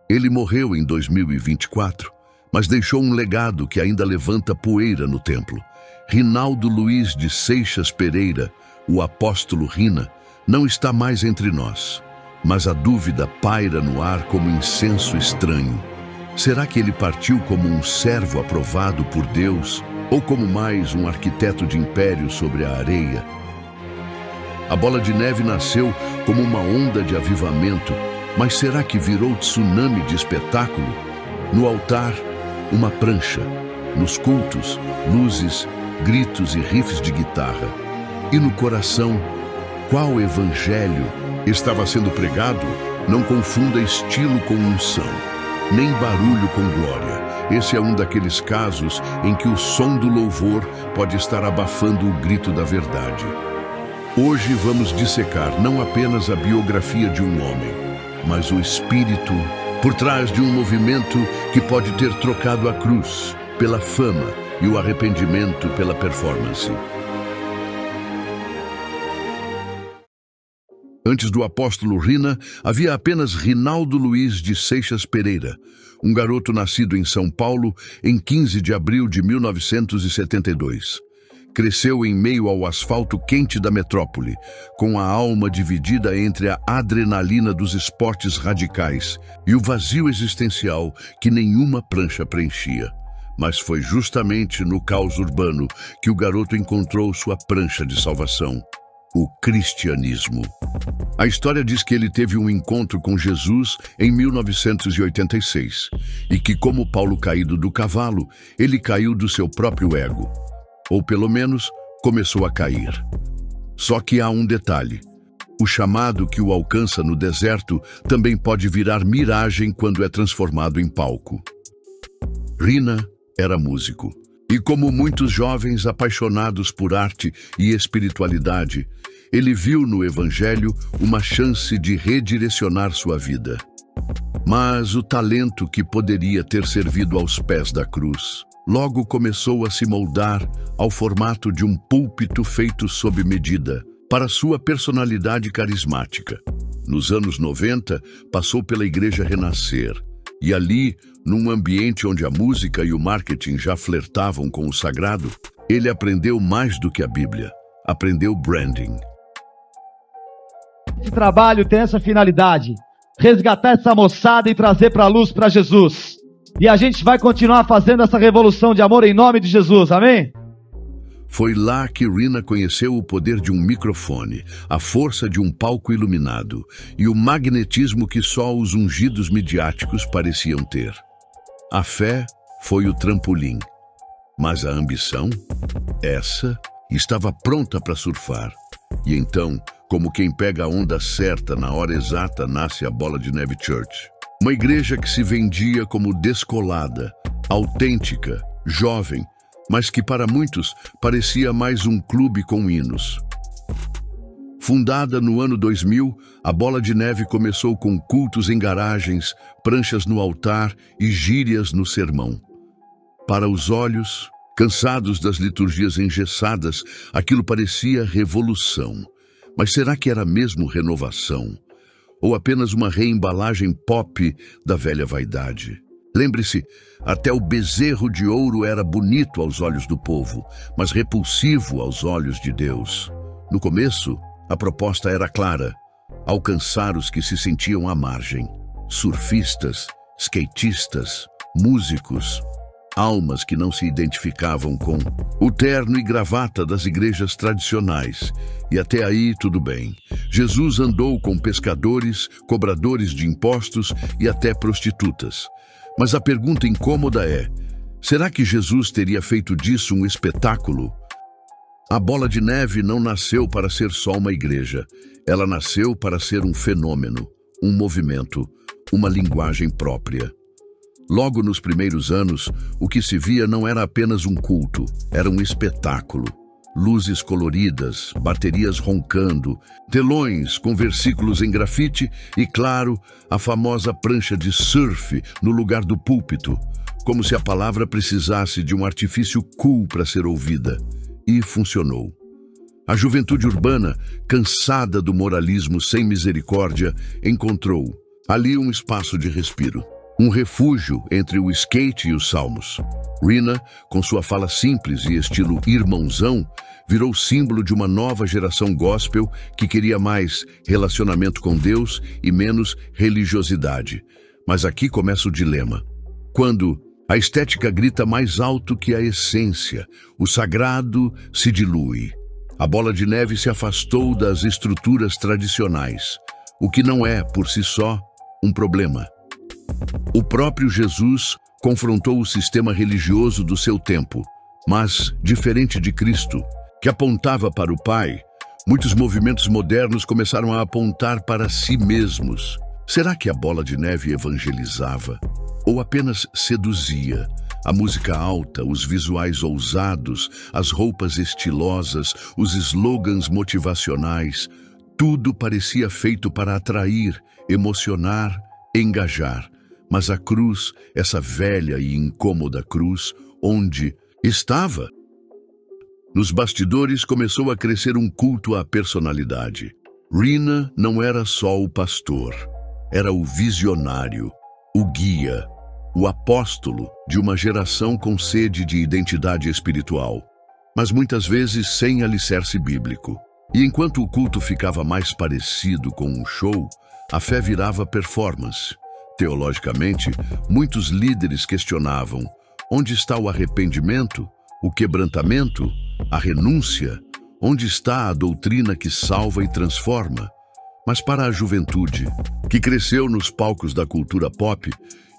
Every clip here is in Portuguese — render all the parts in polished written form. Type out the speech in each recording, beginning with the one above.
Ele morreu em 2024, mas deixou um legado que ainda levanta poeira no templo. Rinaldo Luiz de Seixas Pereira, o apóstolo Rina, não está mais entre nós, mas a dúvida paira no ar como incenso estranho. Será que ele partiu como um servo aprovado por Deus ou como mais um arquiteto de império sobre a areia? A Bola de Neve nasceu como uma onda de avivamento, mas será que virou tsunami de espetáculo? No altar, uma prancha. Nos cultos, luzes, gritos e riffs de guitarra. E no coração, qual evangelho estava sendo pregado? Não confunda estilo com unção, nem barulho com glória. Esse é um daqueles casos em que o som do louvor pode estar abafando o grito da verdade. Hoje vamos dissecar não apenas a biografia de um homem, mas o espírito por trás de um movimento que pode ter trocado a cruz pela fama e o arrependimento pela performance. Antes do apóstolo Rina, havia apenas Rinaldo Luiz de Seixas Pereira, um garoto nascido em São Paulo em 15 de abril de 1972. Cresceu em meio ao asfalto quente da metrópole, com a alma dividida entre a adrenalina dos esportes radicais e o vazio existencial que nenhuma prancha preenchia. Mas foi justamente no caos urbano que o garoto encontrou sua prancha de salvação: o cristianismo. A história diz que ele teve um encontro com Jesus em 1986 e que, como Paulo caído do cavalo, ele caiu do seu próprio ego. Ou pelo menos, começou a cair. Só que há um detalhe: o chamado que o alcança no deserto também pode virar miragem quando é transformado em palco. Rina era músico, e como muitos jovens apaixonados por arte e espiritualidade, ele viu no Evangelho uma chance de redirecionar sua vida. Mas o talento que poderia ter servido aos pés da cruz logo começou a se moldar ao formato de um púlpito feito sob medida para sua personalidade carismática. Nos anos 90, passou pela Igreja Renascer, e ali, num ambiente onde a música e o marketing já flertavam com o sagrado, ele aprendeu mais do que a Bíblia. Aprendeu branding. Esse trabalho tem essa finalidade: resgatar essa moçada e trazer para a luz para Jesus. E a gente vai continuar fazendo essa revolução de amor em nome de Jesus, amém? Foi lá que Rina conheceu o poder de um microfone, a força de um palco iluminado e o magnetismo que só os ungidos midiáticos pareciam ter. A fé foi o trampolim, mas a ambição, essa, estava pronta para surfar. E então, como quem pega a onda certa na hora exata, nasce a Bola de Neve Church. Uma igreja que se vendia como descolada, autêntica, jovem, mas que para muitos parecia mais um clube com hinos. Fundada no ano 2000, a Bola de Neve começou com cultos em garagens, pranchas no altar e gírias no sermão. Para os olhos, cansados das liturgias engessadas, aquilo parecia revolução. Mas será que era mesmo renovação? Ou apenas uma reembalagem pop da velha vaidade? Lembre-se, até o bezerro de ouro era bonito aos olhos do povo, mas repulsivo aos olhos de Deus. No começo, a proposta era clara: alcançar os que se sentiam à margem. Surfistas, skatistas, músicos, almas que não se identificavam com o terno e gravata das igrejas tradicionais. E até aí tudo bem. Jesus andou com pescadores, cobradores de impostos e até prostitutas. Mas a pergunta incômoda é: será que Jesus teria feito disso um espetáculo? A Bola de Neve não nasceu para ser só uma igreja. Ela nasceu para ser um fenômeno, um movimento, uma linguagem própria. Logo nos primeiros anos, o que se via não era apenas um culto, era um espetáculo. Luzes coloridas, baterias roncando, telões com versículos em grafite e, claro, a famosa prancha de surf no lugar do púlpito, como se a palavra precisasse de um artifício cool para ser ouvida. E funcionou. A juventude urbana, cansada do moralismo sem misericórdia, encontrou ali um espaço de respiro. um refúgio entre o skate e os salmos. Rina, com sua fala simples e estilo irmãozão, virou símbolo de uma nova geração gospel que queria mais relacionamento com Deus e menos religiosidade. Mas aqui começa o dilema. Quando a estética grita mais alto que a essência, o sagrado se dilui. A Bola de Neve se afastou das estruturas tradicionais, o que não é, por si só, um problema. O próprio Jesus confrontou o sistema religioso do seu tempo, mas, diferente de Cristo, que apontava para o Pai, muitos movimentos modernos começaram a apontar para si mesmos. Será que a Bola de Neve evangelizava? Ou apenas seduzia? A música alta, os visuais ousados, as roupas estilosas, os slogans motivacionais, tudo parecia feito para atrair, emocionar, engajar. Mas a cruz, essa velha e incômoda cruz, onde estava? Nos bastidores começou a crescer um culto à personalidade. Rina não era só o pastor, era o visionário, o guia, o apóstolo de uma geração com sede de identidade espiritual, mas muitas vezes sem alicerce bíblico. E enquanto o culto ficava mais parecido com um show, a fé virava performance. Teologicamente, muitos líderes questionavam: onde está o arrependimento, o quebrantamento, a renúncia? Onde está a doutrina que salva e transforma? Mas para a juventude, que cresceu nos palcos da cultura pop,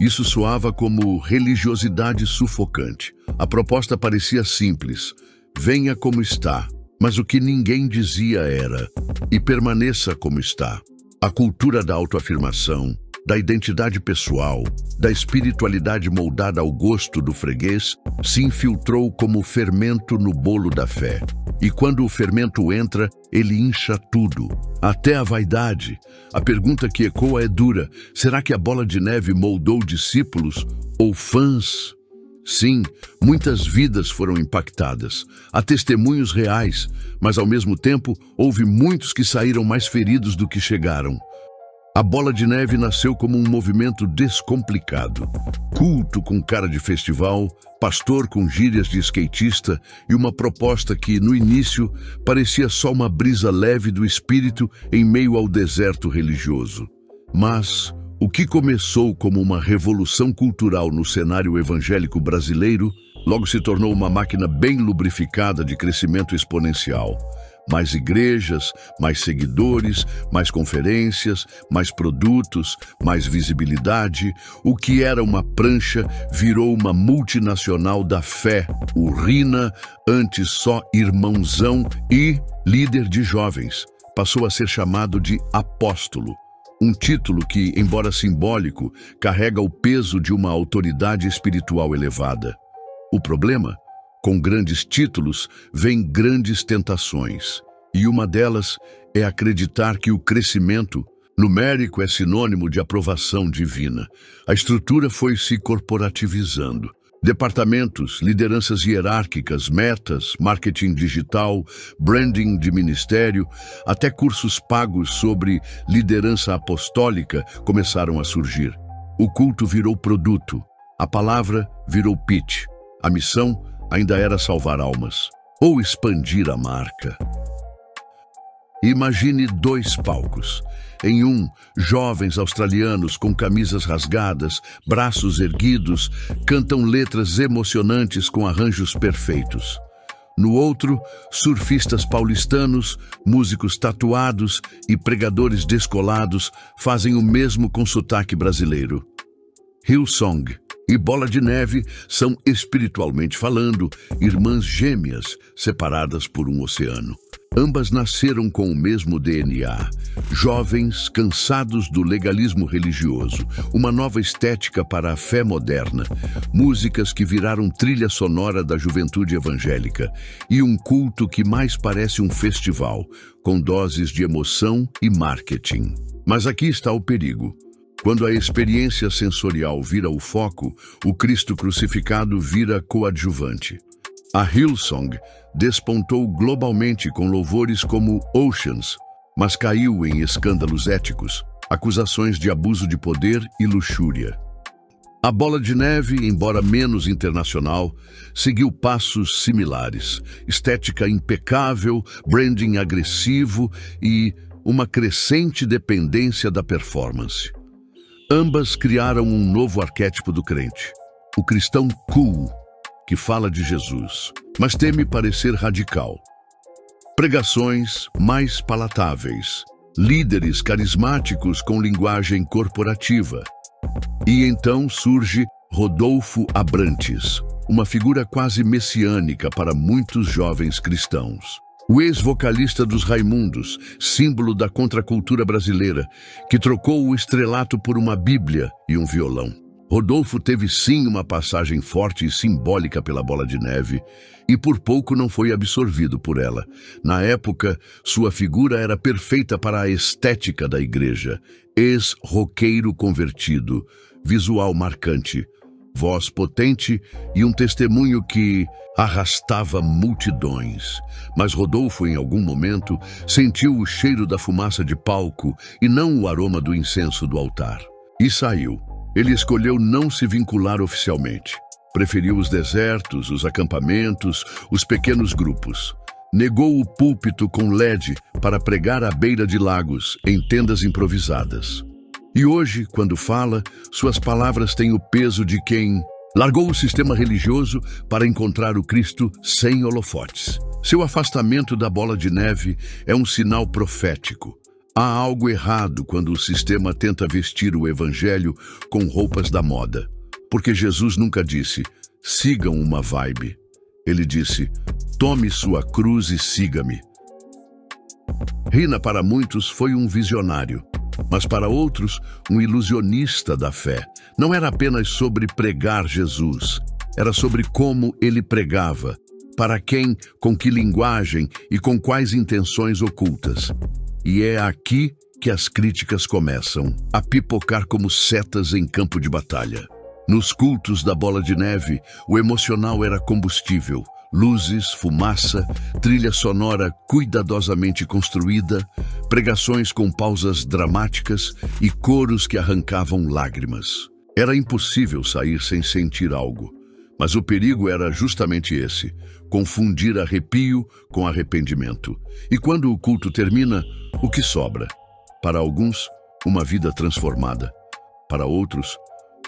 isso soava como religiosidade sufocante. A proposta parecia simples: venha como está, mas o que ninguém dizia era: e permaneça como está. A cultura da autoafirmação, da identidade pessoal, da espiritualidade moldada ao gosto do freguês, se infiltrou como fermento no bolo da fé. E quando o fermento entra, ele incha tudo, até a vaidade. A pergunta que ecoa é dura: será que a Bola de Neve moldou discípulos ou fãs? Sim, muitas vidas foram impactadas. Há testemunhos reais, mas ao mesmo tempo houve muitos que saíram mais feridos do que chegaram. A Bola de Neve nasceu como um movimento descomplicado. Culto com cara de festival, pastor com gírias de skatista e uma proposta que, no início, parecia só uma brisa leve do espírito em meio ao deserto religioso. Mas o que começou como uma revolução cultural no cenário evangélico brasileiro, logo se tornou uma máquina bem lubrificada de crescimento exponencial. Mais igrejas, mais seguidores, mais conferências, mais produtos, mais visibilidade. O que era uma prancha virou uma multinacional da fé. O Rina, antes só irmãozão e líder de jovens, passou a ser chamado de apóstolo. Um título que, embora simbólico, carrega o peso de uma autoridade espiritual elevada. O problema? Com grandes títulos, vêm grandes tentações. E uma delas é acreditar que o crescimento numérico é sinônimo de aprovação divina. A estrutura foi se corporativizando. Departamentos, lideranças hierárquicas, metas, marketing digital, branding de ministério, até cursos pagos sobre liderança apostólica começaram a surgir. O culto virou produto. A palavra virou pitch. A missão ainda era salvar almas, ou expandir a marca. Imagine 2 palcos. Em um, jovens australianos com camisas rasgadas, braços erguidos, cantam letras emocionantes com arranjos perfeitos. No outro, surfistas paulistanos, músicos tatuados e pregadores descolados fazem o mesmo com sotaque brasileiro. Hillsong e Bola de Neve são, espiritualmente falando, irmãs gêmeas separadas por um oceano. Ambas nasceram com o mesmo DNA. Jovens cansados do legalismo religioso, uma nova estética para a fé moderna, músicas que viraram trilha sonora da juventude evangélica e um culto que mais parece um festival, com doses de emoção e marketing. Mas aqui está o perigo. Quando a experiência sensorial vira o foco, o Cristo crucificado vira coadjuvante. A Hillsong despontou globalmente com louvores como Oceans, mas caiu em escândalos éticos, acusações de abuso de poder e luxúria. A Bola de Neve, embora menos internacional, seguiu passos similares. Estética impecável, branding agressivo e uma crescente dependência da performance. Ambas criaram um novo arquétipo do crente, o cristão cool, que fala de Jesus, mas teme parecer radical. Pregações mais palatáveis, líderes carismáticos com linguagem corporativa. E então surge Rodolfo Abrantes, uma figura quase messiânica para muitos jovens cristãos. O ex-vocalista dos Raimundos, símbolo da contracultura brasileira, que trocou o estrelato por uma Bíblia e um violão. Rodolfo teve sim uma passagem forte e simbólica pela Bola de Neve e por pouco não foi absorvido por ela. Na época, sua figura era perfeita para a estética da igreja. Ex-roqueiro convertido, visual marcante, voz potente e um testemunho que arrastava multidões. Mas Rodolfo, em algum momento, sentiu o cheiro da fumaça de palco e não o aroma do incenso do altar. E saiu. Ele escolheu não se vincular oficialmente. Preferiu os desertos, os acampamentos, os pequenos grupos. Negou o púlpito com LED para pregar à beira de lagos, em tendas improvisadas. E hoje, quando fala, suas palavras têm o peso de quem largou o sistema religioso para encontrar o Cristo sem holofotes. Seu afastamento da Bola de Neve é um sinal profético. Há algo errado quando o sistema tenta vestir o evangelho com roupas da moda. Porque Jesus nunca disse, sigam uma vibe. Ele disse, tome sua cruz e siga-me. Rina, para muitos, foi um visionário, mas para outros, um ilusionista da fé. Não era apenas sobre pregar Jesus, era sobre como ele pregava, para quem, com que linguagem e com quais intenções ocultas. E é aqui que as críticas começam a pipocar como setas em campo de batalha. Nos cultos da Bola de Neve, o emocional era combustível. Luzes, fumaça, trilha sonora cuidadosamente construída, pregações com pausas dramáticas e coros que arrancavam lágrimas. Era impossível sair sem sentir algo, mas o perigo era justamente esse, confundir arrepio com arrependimento. E quando o culto termina, o que sobra? Para alguns, uma vida transformada. Para outros,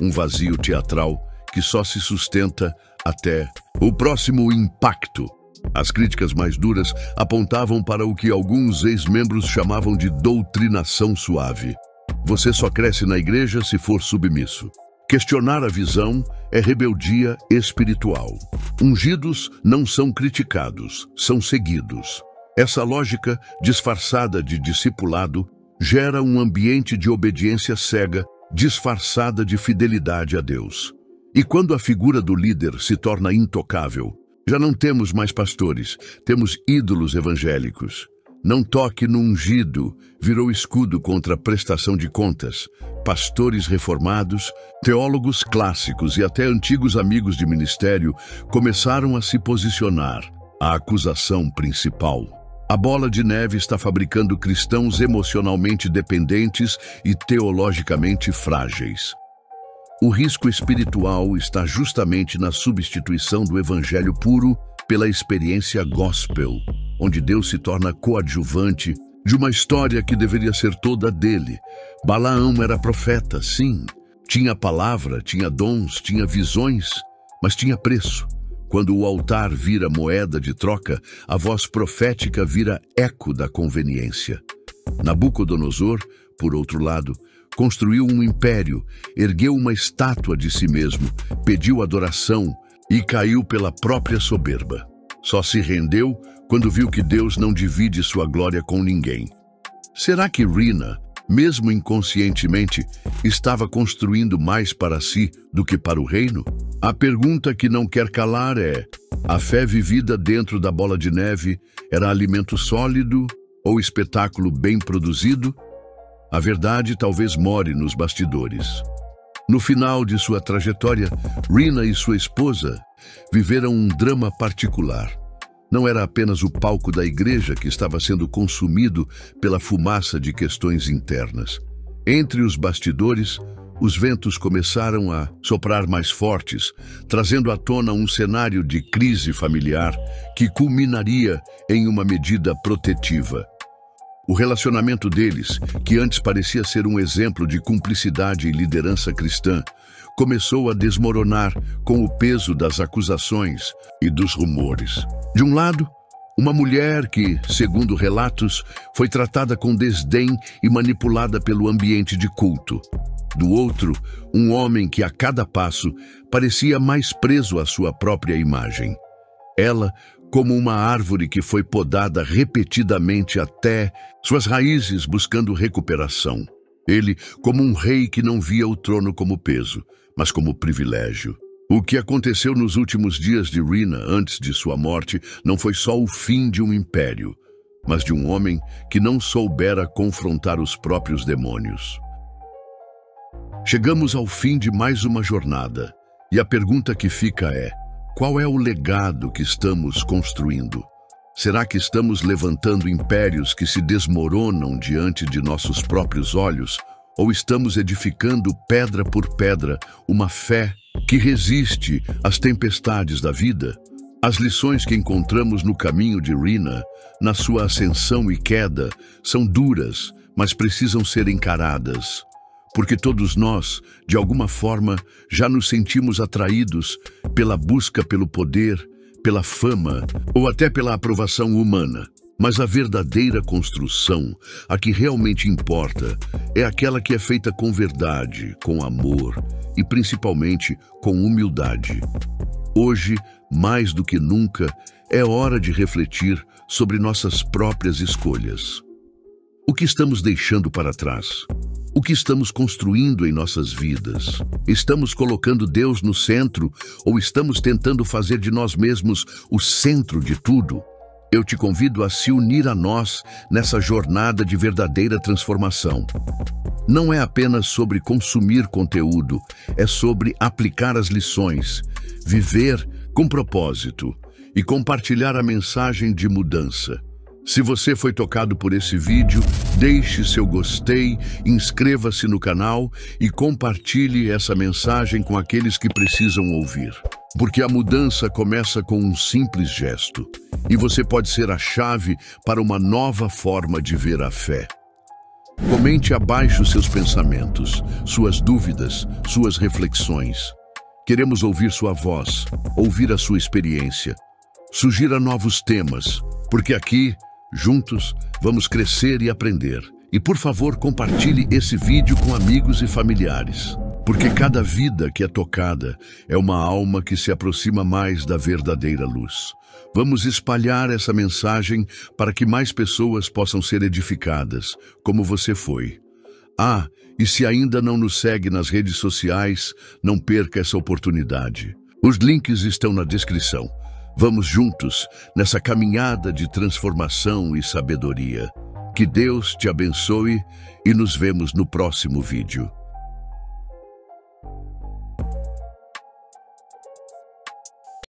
um vazio teatral que só se sustenta até o próximo impacto. As críticas mais duras apontavam para o que alguns ex-membros chamavam de doutrinação suave. Você só cresce na igreja se for submisso. Questionar a visão é rebeldia espiritual. Ungidos não são criticados, são seguidos. Essa lógica, disfarçada de discipulado, gera um ambiente de obediência cega, disfarçada de fidelidade a Deus. E quando a figura do líder se torna intocável, já não temos mais pastores, temos ídolos evangélicos. Não toque no ungido virou escudo contra a prestação de contas. Pastores reformados, teólogos clássicos e até antigos amigos de ministério começaram a se posicionar. A acusação principal. A Bola de Neve está fabricando cristãos emocionalmente dependentes e teologicamente frágeis. O risco espiritual está justamente na substituição do evangelho puro pela experiência gospel, onde Deus se torna coadjuvante de uma história que deveria ser toda dele. Balaão era profeta, sim. Tinha palavra, tinha dons, tinha visões, mas tinha preço. Quando o altar vira moeda de troca, a voz profética vira eco da conveniência. Nabucodonosor, por outro lado, construiu um império, ergueu uma estátua de si mesmo, pediu adoração e caiu pela própria soberba. Só se rendeu quando viu que Deus não divide sua glória com ninguém. Será que Rina, mesmo inconscientemente, estava construindo mais para si do que para o reino? A pergunta que não quer calar é: a fé vivida dentro da Bola de Neve era alimento sólido ou espetáculo bem produzido? A verdade talvez more nos bastidores. No final de sua trajetória, Rina e sua esposa viveram um drama particular. Não era apenas o palco da igreja que estava sendo consumido pela fumaça de questões internas. Entre os bastidores, os ventos começaram a soprar mais fortes, trazendo à tona um cenário de crise familiar que culminaria em uma medida protetiva. O relacionamento deles, que antes parecia ser um exemplo de cumplicidade e liderança cristã, começou a desmoronar com o peso das acusações e dos rumores. De um lado, uma mulher que, segundo relatos, foi tratada com desdém e manipulada pelo ambiente de culto. Do outro, um homem que a cada passo parecia mais preso à sua própria imagem. Ela, como uma árvore que foi podada repetidamente até suas raízes buscando recuperação. Ele, como um rei que não via o trono como peso, mas como privilégio. O que aconteceu nos últimos dias de Rina, antes de sua morte, não foi só o fim de um império, mas de um homem que não soubera confrontar os próprios demônios. Chegamos ao fim de mais uma jornada, e a pergunta que fica é: qual é o legado que estamos construindo? Será que estamos levantando impérios que se desmoronam diante de nossos próprios olhos? Ou estamos edificando pedra por pedra uma fé que resiste às tempestades da vida? As lições que encontramos no caminho de Rina, na sua ascensão e queda, são duras, mas precisam ser encaradas. Porque todos nós, de alguma forma, já nos sentimos atraídos pela busca pelo poder, pela fama ou até pela aprovação humana. Mas a verdadeira construção, a que realmente importa, é aquela que é feita com verdade, com amor e principalmente com humildade. Hoje, mais do que nunca, é hora de refletir sobre nossas próprias escolhas. O que estamos deixando para trás? O que estamos construindo em nossas vidas? Estamos colocando Deus no centro ou estamos tentando fazer de nós mesmos o centro de tudo? Eu te convido a se unir a nós nessa jornada de verdadeira transformação. Não é apenas sobre consumir conteúdo, é sobre aplicar as lições, viver com propósito e compartilhar a mensagem de mudança. Se você foi tocado por esse vídeo, deixe seu gostei, inscreva-se no canal e compartilhe essa mensagem com aqueles que precisam ouvir. Porque a mudança começa com um simples gesto, e você pode ser a chave para uma nova forma de ver a fé. Comente abaixo seus pensamentos, suas dúvidas, suas reflexões. Queremos ouvir sua voz, ouvir a sua experiência. Sugira novos temas, porque aqui, juntos, vamos crescer e aprender. E por favor, compartilhe esse vídeo com amigos e familiares. Porque cada vida que é tocada é uma alma que se aproxima mais da verdadeira luz. Vamos espalhar essa mensagem para que mais pessoas possam ser edificadas, como você foi. E se ainda não nos segue nas redes sociais, não perca essa oportunidade. Os links estão na descrição. Vamos juntos nessa caminhada de transformação e sabedoria. Que Deus te abençoe e nos vemos no próximo vídeo.